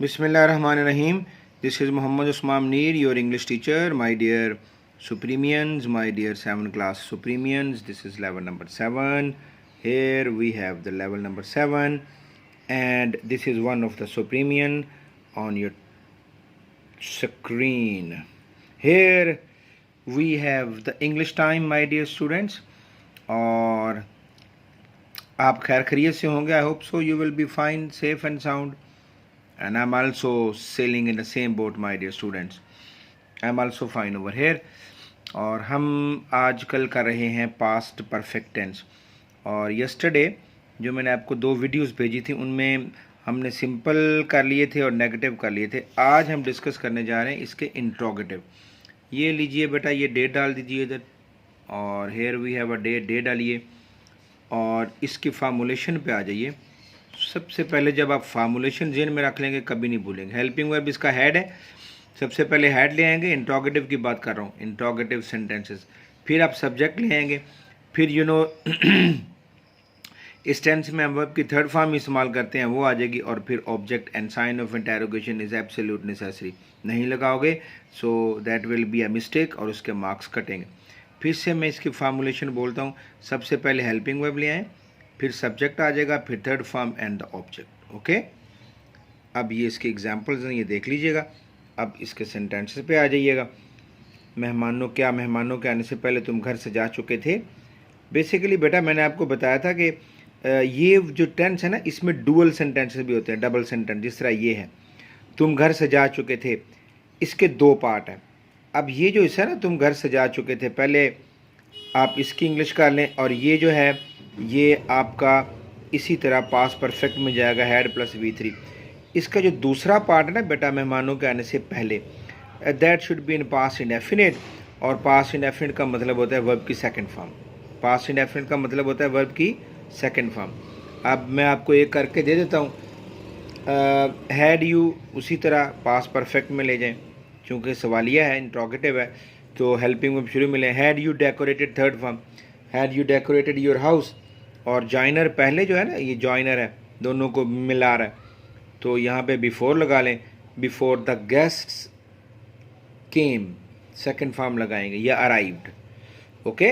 Bismillahirrahmanirrahim. This is Muhammad Usman Neer, your English teacher. My dear Supremians, my dear 7th class Supremians, this is level number 7. Here we have the level number 7, and this is one of the Supremian on your screen. Here we have the English time, my dear students. और आप खैर खैरियत से होंगे. I hope so. You will be fine, safe and sound. And I'm also sailing in the same boat, my dear students. I'm also fine over here. और हम आजकल कर रहे हैं पास्ट परफेक्ट टेंस. और यस्टरडे जो मैंने आपको 2 वीडियोस भेजी थी उनमें हमने सिंपल कर लिए थे और नेगेटिव कर लिए थे. आज हम डिस्कस करने जा रहे हैं इसके इंट्रोगेटिव. ये लीजिए बेटा, ये डेट डाल दीजिए इधर, और here we have a day डालिए और इसकी फार्मूलेशन पे आ जाइए. सबसे पहले जब आप फार्मूलेशन जेन में रख लेंगे कभी नहीं भूलेंगे. हेल्पिंग वर्ब इसका हेड है. सबसे पहले हेड ले आएंगे. इंट्रोगेटिव की बात कर रहा हूँ, इंट्रोगेटिव सेंटेंसेस. फिर आप सब्जेक्ट ले आएंगे. फिर इस टेंस में हम वर्ब की थर्ड फॉर्म इस्तेमाल करते हैं, वो आ जाएगी. और फिर object and sign of interrogation is absolute necessary. नहीं लगाओगे so that will be a mistake और उसके मार्क्स कटेंगे. फिर से मैं इसकी फार्मूलेशन बोलता हूँ. सबसे पहले हेल्पिंग वर्ब ले आएँ, फिर सब्जेक्ट आ जाएगा, फिर third form and the object. Okay, अब ये इसके एग्जांपल्स हैं, ये देख लीजिएगा. अब इसके सेंटेंसेस पे आ जाइएगा. मेहमानों के आने से पहले तुम घर से जा चुके थे. बेसिकली बेटा मैंने आपको बताया था कि ये जो टेंस है ना, इसमें डुअल सेंटेंसेस भी होते हैं, डबल सेंटेंस. जिस तरह ये है तुम घर से जा चुके थे, इसके 2 पार्ट हैं. अब ये जो है ना, तुम घर से जा चुके थे, पहले आप इसकी इंग्लिश कर लें, और ये जो है ये आपका इसी तरह पास परफेक्ट में जाएगा, हैड प्लस V3. इसका जो दूसरा पार्ट है ना बेटा, मेहमानों के आने से पहले, that should be in past indefinite. और पास्ट इंडेफिनिट का मतलब होता है वर्ब की सेकंड फॉर्म. पास्ट इंडेफिनिट का मतलब होता है वर्ब की सेकंड फॉर्म. अब मैं आपको एक करके दे देता हूँ. हैड यू उसी तरह पास्ट परफेक्ट में ले जाएं, क्योंकि सवालिया है, इंट्रोगेटिव है, तो हेल्पिंग वर्ब शुरू में लें. Had you decorated, third form, had you decorated your house. और जॉइनर पहले जो है ना, ये जॉइनर है, दोनों को मिला रहा है, तो यहाँ पे बिफोर लगा लें. Before the guests came, second form लगाएंगे, या अराइव्ड. ओके,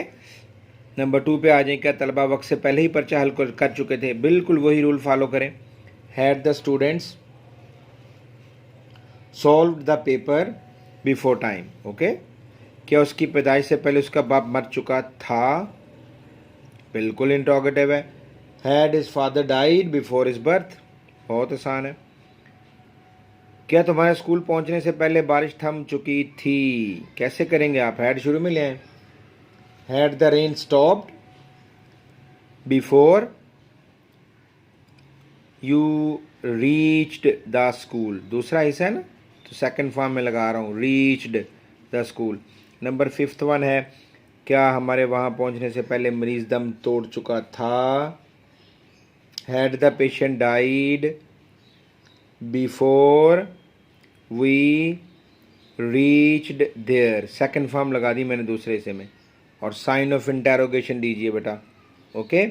नंबर 2 पे आ जाएं. क्या तलबा वक्त से पहले ही पर्चा हल कर चुके थे? बिल्कुल वही रूल फॉलो करें. Had the students solved the paper before time. Okay, क्या उसकी पैदाइश से पहले उसका बाप मर चुका था? बिल्कुल इंट्रोगेटिव है. Had his father died before his birth. बहुत आसान है. क्या तुम्हारे स्कूल पहुंचने से पहले बारिश थम चुकी थी? कैसे करेंगे आप? हैड शुरू में ले आए. Had the rain stopped before you reached the school. दूसरा हिस्सा है ना, तो सेकंड फॉर्म में लगा रहा हूँ, reached the school. Number 5 one है, क्या हमारे वहाँ पहुँचने से पहले मरीज दम तोड़ चुका था? Had the patient died before we reached there. Second form लगा दी मैंने दूसरे हिस्से में, और साइन ऑफ इंटरोगेशन दीजिए बेटा. ओके,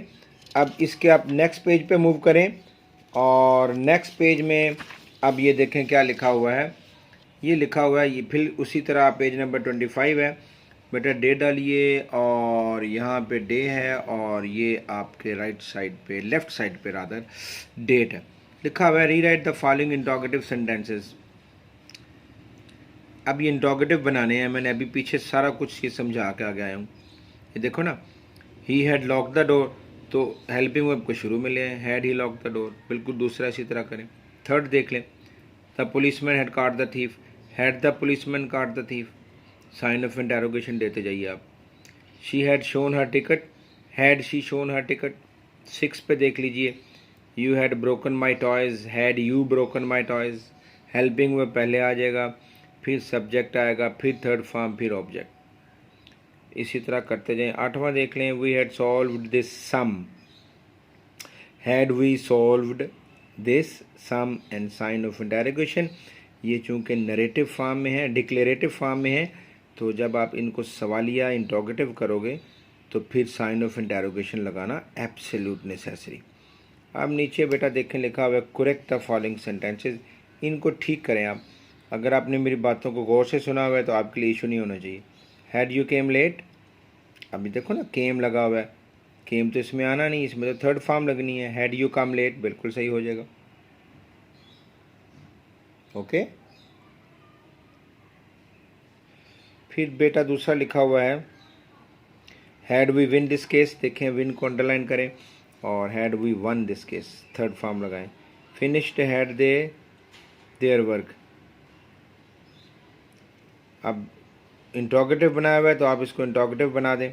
अब इसके आप नेक्स्ट पेज पे मूव करें, और नेक्स्ट पेज में अब ये देखें क्या लिखा हुआ है. ये लिखा हुआ है, ये फिर उसी तरह पेज नंबर 25 है बेटा. डे डालिए, और यहाँ पे डे है, और ये आपके राइट साइड पे, लेफ्ट साइड पे रादर, डेट है. लिखा हुआ है rewrite the following interrogative sentences. अब ये इंट्रोगेटिव बनाने हैं. मैंने अभी पीछे सारा कुछ ये समझा के आ गया हूँ. ये देखो ना, he had lock the door, तो हेल्पिंग वर्ब को शुरू में ले आए. Had he lock the door, बिल्कुल दूसरा इसी तरह करें. थर्ड देख लें. The policeman had caught the thief. Had the policeman caught the thief. Sign of interrogation देते जाइए आप. She had shown her ticket. Had she shown her ticket. 6 पे देख लीजिए. You had broken my toys. Had you broken my toys. Helping verb पहले आ जाएगा, फिर subject आएगा, फिर थर्ड फॉर्म, फिर ऑब्जेक्ट. इसी तरह करते जाएं. 8वां देख लें. We had solved this sum. Had we solved this sum and sign of interrogation. ये चूँकि नरेटिव फॉर्म में है, डिक्लेरेटिव फॉर्म में है, तो जब आप इनको सवालिया इंट्रोगेटिव करोगे तो फिर साइन ऑफ इंटरोगेशन लगाना एब्सोल्यूट नेसेसरी. अब नीचे बेटा देखें लिखा हुआ है करेक्ट द फॉलोइंग सेंटेंसेस. इनको ठीक करें आप। अगर आपने मेरी बातों को गौर से सुना हुआ है तो आपके लिए इशू नहीं होना चाहिए। हैड यू केम लेट, अभी देखो ना केम लगा हुआ है, केम तो इसमें आना नहीं, इसमें तो थर्ड फॉर्म लगनी है। हैड यू कम लेट बिल्कुल सही हो जाएगा। ओके, फिर बेटा दूसरा लिखा हुआ है had we win this case, देखें विन को अंडरलाइन करें, और had we won this case third form लगाएं। Finished had they their work, अब इंट्रोगेटिव बनाया हुआ है तो आप इसको इंट्रोगेटिव बना दें।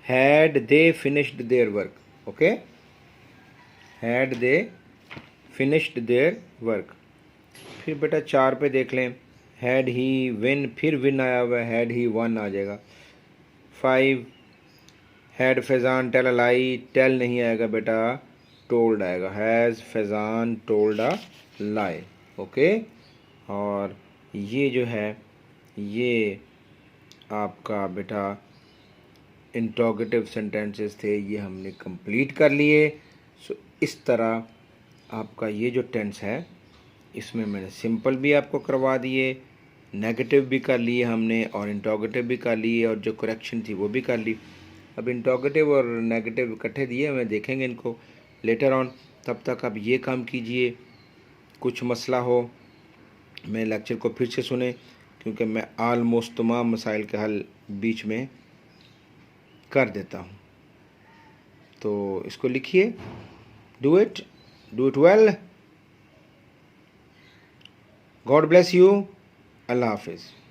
Had they finished their work, okay, had they finished their work. फिर बेटा 4 पे देख लें, हैड ही विन, फिर विन आया हुआ है, हैड ही वन आ जाएगा। 5 had Faizan tell a lie, tell नहीं आएगा बेटा, टोल्ड आएगा। Has Faizan told a lie, okay. और ये जो है ये आपका बेटा इंट्रोगेटिव सेंटेंसेस थे, ये हमने कंप्लीट कर लिए। सो इस तरह आपका ये जो टेंस है इसमें मैंने सिंपल भी आपको करवा दिए, नेगेटिव भी कर लिए हमने, और इंट्रोगेटिव भी कर लिए, और जो करेक्शन थी वो भी कर ली। अब इंट्रोगेटिव और नेगेटिव इकट्ठे दिए हमें, देखेंगे इनको लेटर ऑन। तब तक आप ये काम कीजिए, कुछ मसला हो मेरे लेक्चर को फिर से सुने, क्योंकि मैं आलमोस्ट तमाम मसाइल के हल बीच में कर देता हूँ। तो इसको लिखिए, do it well. God bless you, Allah हाफिज़।